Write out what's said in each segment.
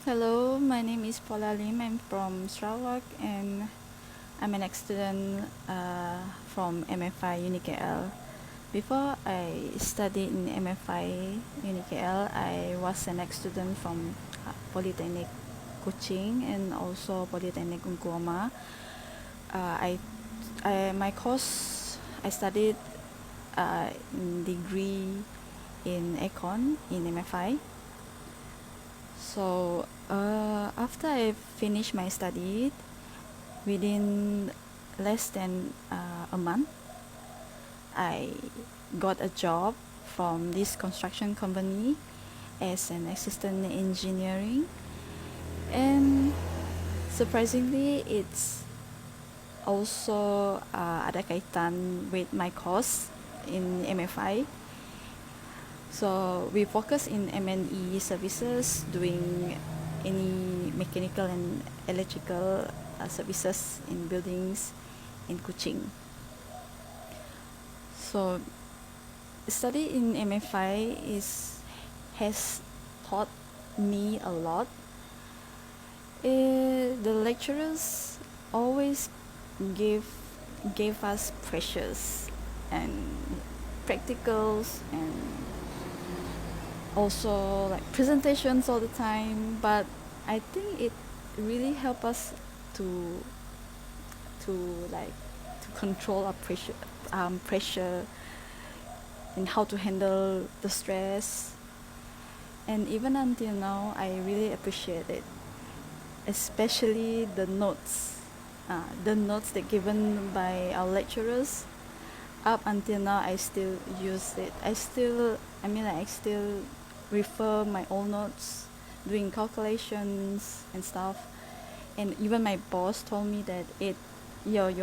Hello, my name is Paula Lim. I'm from Sarawak and I'm an ex-student from MFI unikl. Before I studied in MFI unikl, I was an ex-student from Polytechnic Kuching and also Polytechnic Unkuama. My course, I studied in degree in Econ in MFI. So after I finished my study, within less than a month, I got a job from this construction company as an assistant engineering, and surprisingly, it's also ada kaitan with my course in MFI. So we focus in M&E services, doing any mechanical and electrical services in buildings in Kuching. So study in MFI has taught me a lot. The lecturers always gave us pressures and practicals and also like presentations all the time, but I think it really helped us to control our pressure and how to handle the stress. And even until now, I really appreciate it, especially the notes that given by our lecturers. Up until now, I still use it. I still refer my old notes, doing calculations and stuff. And even my boss told me that your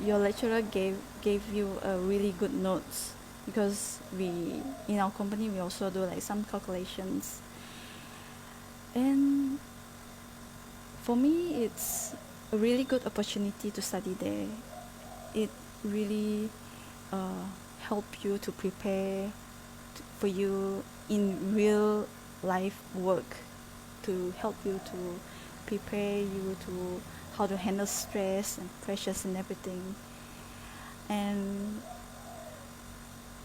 lecturer gave you a really good notes, because we in our company we also do like some calculations. And for me, it's a really good opportunity to study there. It really help you to prepare for you in real life work, to help you to prepare you to how to handle stress and pressures and everything. And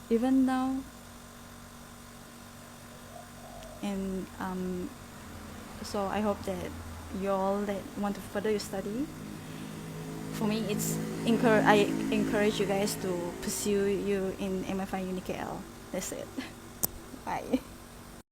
even now, and so I hope that you all that want to further your study, for me I encourage you guys to pursue you in MFI unikl. That's it. Bye.